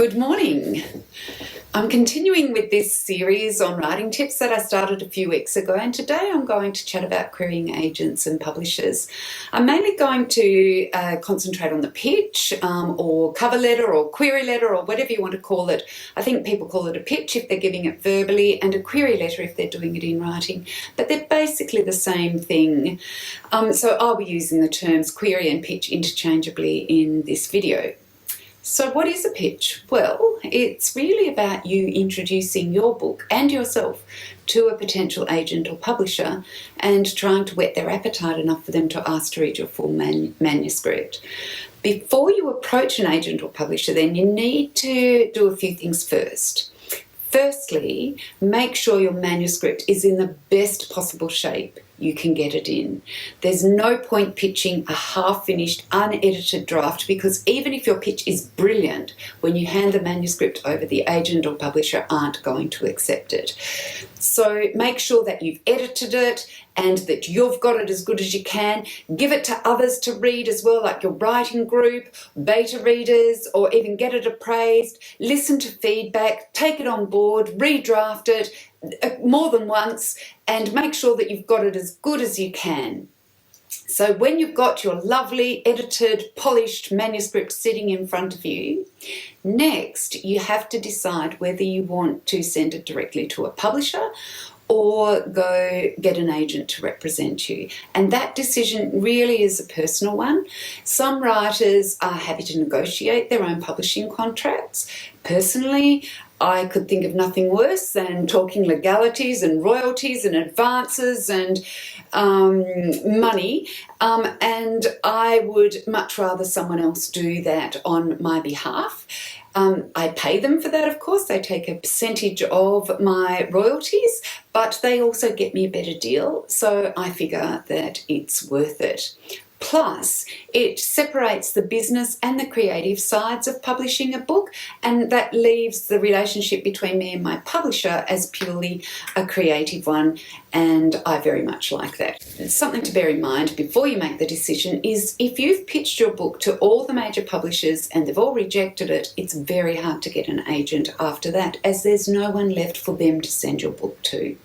Good morning. I'm continuing with this series on writing tips that I started a few weeks ago, and today I'm going to chat about querying agents and publishers. I'm mainly going to concentrate on the pitch or cover letter or query letter or whatever you want to call it. I think people call it a pitch if they're giving it verbally and a query letter if they're doing it in writing, but they're basically the same thing. So I'll be using the terms query and pitch interchangeably in this video. So what is a pitch? Well, it's really about you introducing your book and yourself to a potential agent or publisher and trying to whet their appetite enough for them to ask to read your full manuscript. Before you approach an agent or publisher, then you need to do a few things first. Firstly, make sure your manuscript is in the best possible shape you can get it in. There's no point pitching a half-finished, unedited draft, because even if your pitch is brilliant, when you hand the manuscript over, the agent or publisher aren't going to accept it. So make sure that you've edited it and that you've got it as good as you can. Give it to others to read as well, like your writing group, beta readers, or even get it appraised. Listen to feedback, take it on board, redraft it more than once, and make sure that you've got it as good as you can. So when you've got your lovely, edited, polished manuscript sitting in front of you, next you have to decide whether you want to send it directly to a publisher or go get an agent to represent you. And that decision really is a personal one. Some writers are happy to negotiate their own publishing contracts. Personally, I could think of nothing worse than talking legalities and royalties and advances and money, and I would much rather someone else do that on my behalf. I pay them for that, of course. They take a percentage of my royalties, but they also get me a better deal, so I figure that it's worth it. Plus, it separates the business and the creative sides of publishing a book, and that leaves the relationship between me and my publisher as purely a creative one, and I very much like that. Something to bear in mind before you make the decision is if you've pitched your book to all the major publishers and they've all rejected it, it's very hard to get an agent after that, as there's no one left for them to send your book to.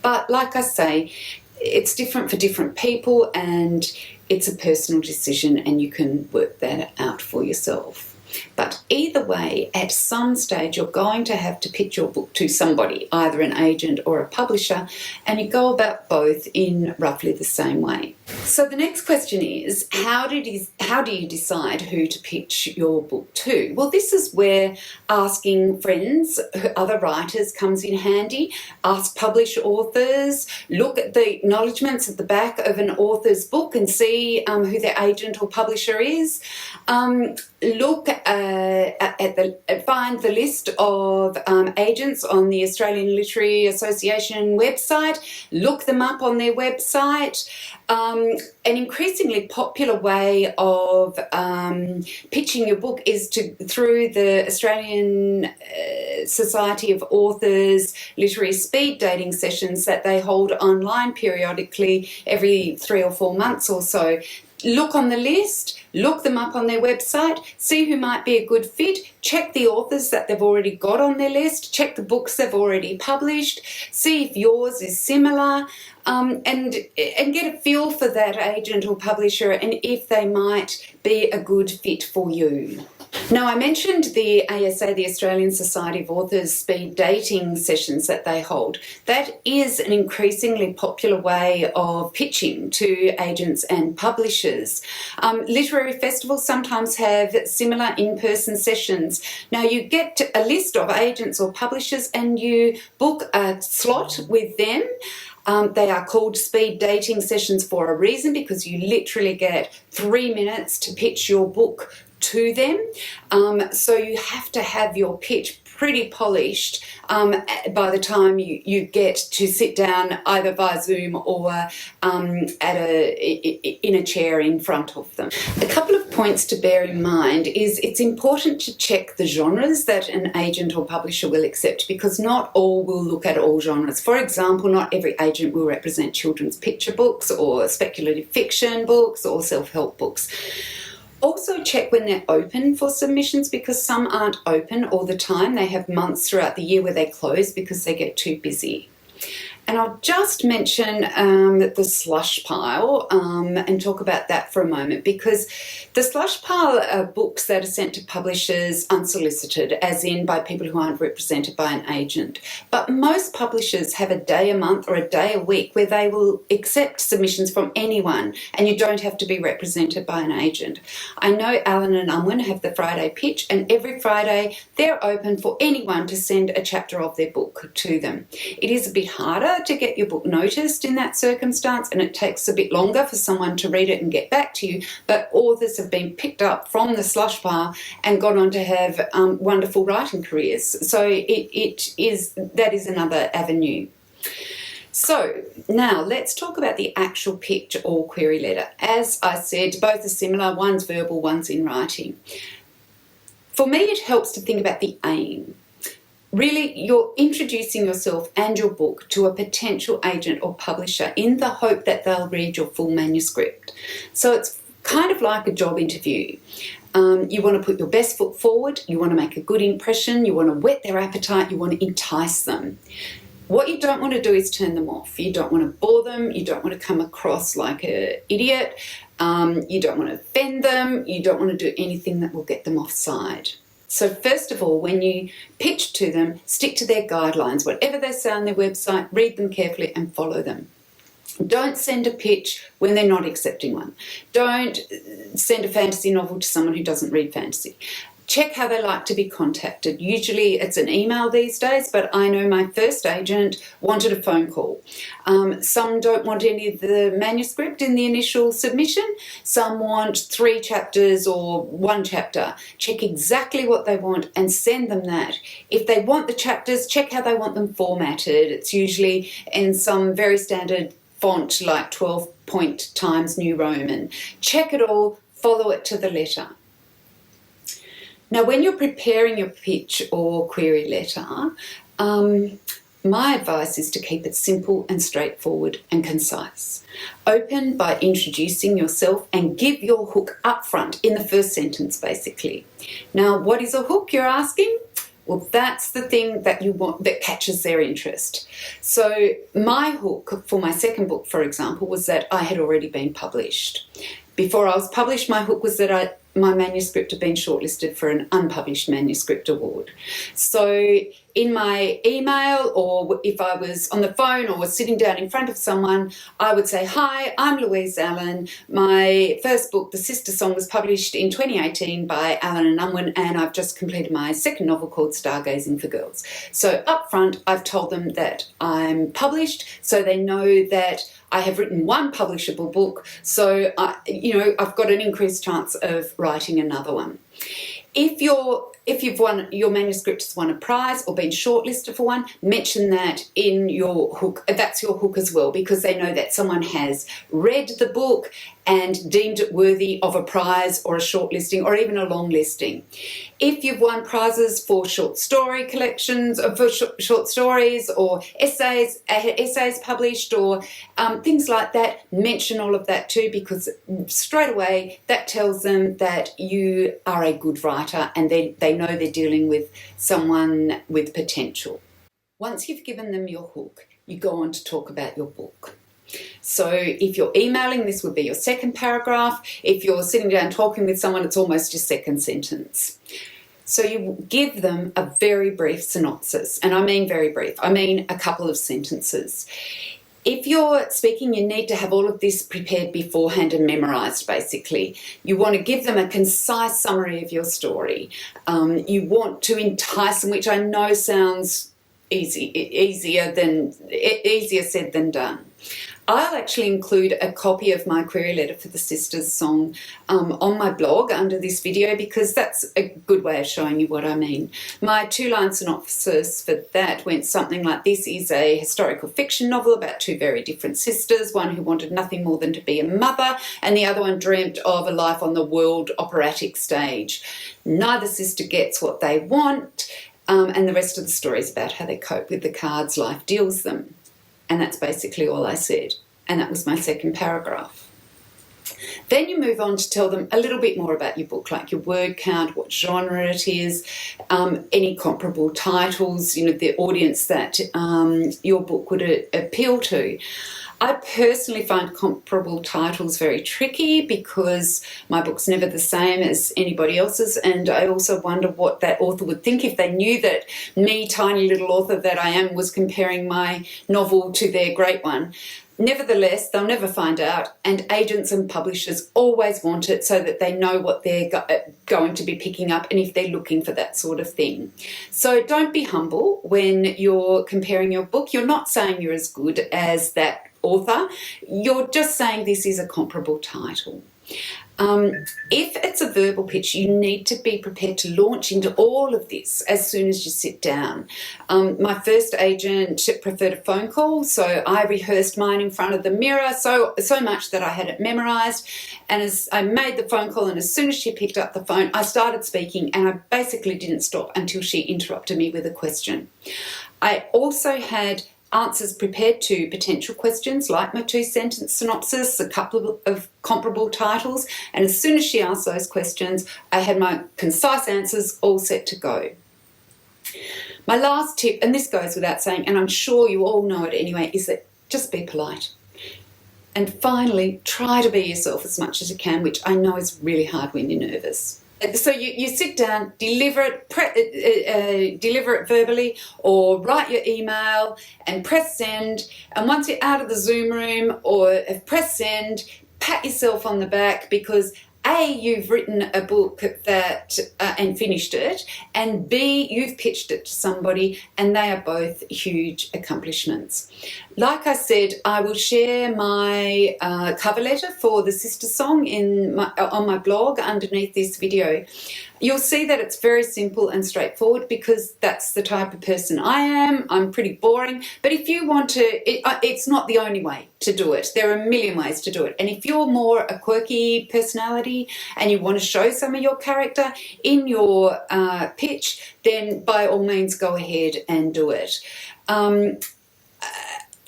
But like I say, it's different for different people, and it's a personal decision, and you can work that out for yourself. But either way, at some stage, you're going to have to pitch your book to somebody, either an agent or a publisher, and you go about both in roughly the same way. So the next question is, how do you decide who to pitch your book to? Well, this is where asking friends, other writers, comes in handy. Ask published authors, look at the acknowledgements at the back of an author's book and see who their agent or publisher is. Look find the list of agents on the Australian Literary Association website, look them up on their website. An increasingly popular way of pitching your book is through the Australian Society of Authors literary speed dating sessions that they hold online periodically every 3 or 4 months or so. Look on the list, look them up on their website, see who might be a good fit, check the authors that they've already got on their list, check the books they've already published, see if yours is similar, and get a feel for that agent or publisher and if they might be a good fit for you. Now, I mentioned the ASA, the Australian Society of Authors speed dating sessions that they hold. That is an increasingly popular way of pitching to agents and publishers. Literary festivals sometimes have similar in-person sessions. Now, you get a list of agents or publishers and you book a slot with them. They are called speed dating sessions for a reason, because you literally get 3 minutes to pitch your book to them. So you have to have your pitch pretty polished by the time you get to sit down either via Zoom or in a chair in front of them. A couple of points to bear in mind is it's important to check the genres that an agent or publisher will accept, because not all will look at all genres. For example, not every agent will represent children's picture books or speculative fiction books or self-help books. Also check when they're open for submissions, because some aren't open all the time. They have months throughout the year where they close because they get too busy. And I'll just mention the slush pile and talk about that for a moment, because the slush pile are books that are sent to publishers unsolicited, as in by people who aren't represented by an agent. But most publishers have a day a month or a day a week where they will accept submissions from anyone, and you don't have to be represented by an agent. I know Allen and Unwin have the Friday pitch, and every Friday they're open for anyone to send a chapter of their book to them. It is a bit harder to get your book noticed in that circumstance, and it takes a bit longer for someone to read it and get back to you, but authors have been picked up from the slush pile and gone on to have wonderful writing careers. So that is another avenue. So now let's talk about the actual pitch or query letter. As I said, both are similar. One's verbal, one's in writing. For me, it helps to think about the aim. Really, you're introducing yourself and your book to a potential agent or publisher in the hope that they'll read your full manuscript. So it's kind of like a job interview. You want to put your best foot forward, you want to make a good impression, you want to whet their appetite, you want to entice them. What you don't want to do is turn them off. You don't want to bore them, you don't want to come across like an idiot, you don't want to offend them, you don't want to do anything that will get them offside. So first of all, when you pitch to them, stick to their guidelines. Whatever they say on their website, read them carefully and follow them. Don't send a pitch when they're not accepting one. Don't send a fantasy novel to someone who doesn't read fantasy. Check how they like to be contacted. Usually it's an email these days, but I know my first agent wanted a phone call. Some don't want any of the manuscript in the initial submission. Some want 3 chapters or 1 chapter. Check exactly what they want and send them that. If they want the chapters, check how they want them formatted. It's usually in some very standard font like 12-point Times New Roman. Check it all, follow it to the letter. Now, when you're preparing your pitch or query letter, my advice is to keep it simple and straightforward and concise. Open by introducing yourself and give your hook up front in the first sentence, basically. Now, what is a hook, you're asking? Well, that's the thing that you want that catches their interest. So my hook for my second book, for example, was that I had already been published. Before I was published, my hook was that my manuscript had been shortlisted for an unpublished manuscript award. So in my email, or if I was on the phone or was sitting down in front of someone, I would say, "Hi, I'm Louise Allen. My first book, The Sister Song, was published in 2018 by Allen and Unwin, and I've just completed my second novel called Stargazing for Girls." So up front, I've told them that I'm published, so they know that I have written one publishable book, so I've got an increased chance of writing another one. If your manuscript has won a prize or been shortlisted for one, mention that in your hook. That's your hook as well, because they know that someone has read the book and deemed it worthy of a prize or a shortlisting or even a long listing. If you've won prizes for short story collections, or for short stories or essays published or things like that, mention all of that too, because straight away that tells them that you are a good writer and they know they're dealing with someone with potential. Once you've given them your hook, you go on to talk about your book. So if you're emailing, this would be your second paragraph. If you're sitting down talking with someone, it's almost your second sentence. So you give them a very brief synopsis, and I mean very brief. I mean a couple of sentences. If you're speaking, you need to have all of this prepared beforehand and memorised, basically. You want to give them a concise summary of your story. You want to entice them, which I know sounds easier said than done. I'll actually include a copy of my query letter for the Sisters Song on my blog under this video, because that's a good way of showing you what I mean. My 2-line synopsis for that went something like this: is a historical fiction novel about 2 very different sisters, one who wanted nothing more than to be a mother and the other one dreamt of a life on the world operatic stage. Neither sister gets what they want, and the rest of the story is about how they cope with the cards life deals them. And that's basically all I said. And that was my second paragraph. Then you move on to tell them a little bit more about your book, like your word count, what genre it is, any comparable titles, the audience that your book would appeal to. I personally find comparable titles very tricky because my book's never the same as anybody else's, and I also wonder what that author would think if they knew that me, tiny little author that I am, was comparing my novel to their great one. Nevertheless, they'll never find out, and agents and publishers always want it so that they know what they're going to be picking up and if they're looking for that sort of thing. So don't be humble when you're comparing your book. You're not saying you're as good as that author. You're just saying this is a comparable title. If it's a verbal pitch, you need to be prepared to launch into all of this as soon as you sit down. My first agent preferred a phone call, so I rehearsed mine in front of the mirror so much that I had it memorised. And as I made the phone call, and as soon as she picked up the phone, I started speaking, and I basically didn't stop until she interrupted me with a question. I also had answers prepared to potential questions, like my 2-sentence synopsis, a couple of comparable titles, and as soon as she asked those questions, I had my concise answers all set to go. My last tip, and this goes without saying, and I'm sure you all know it anyway, is that just be polite. And finally, try to be yourself as much as you can, which I know is really hard when you're nervous. So you sit down, deliver it verbally, or write your email and press send. And once you're out of the Zoom room or have pressed send, pat yourself on the back because A, you've written a book that and finished it, and B, you've pitched it to somebody, and they are both huge accomplishments. Like I said, I will share my cover letter for the Sister Song on my blog underneath this video. You'll see that it's very simple and straightforward because that's the type of person I am. I'm pretty boring. But if you want to, it's not the only way to do it. There are a million ways to do it. And if you're more a quirky personality and you want to show some of your character in your pitch, then by all means go ahead and do it.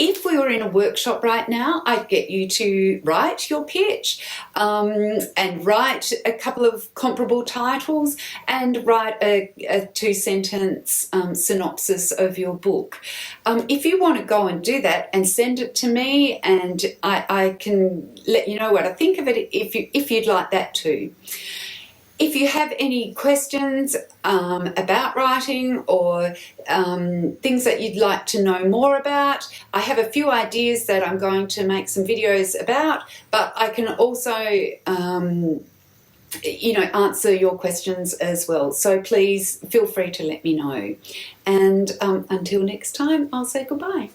If we were in a workshop right now, I'd get you to write your pitch and write a couple of comparable titles and write a 2-sentence synopsis of your book. If you want to go and do that and send it to me, and I can let you know what I think of it if you'd like that too. If you have any questions about writing or things that you'd like to know more about, I have a few ideas that I'm going to make some videos about, but I can also answer your questions as well. So please feel free to let me know. And until next time, I'll say goodbye.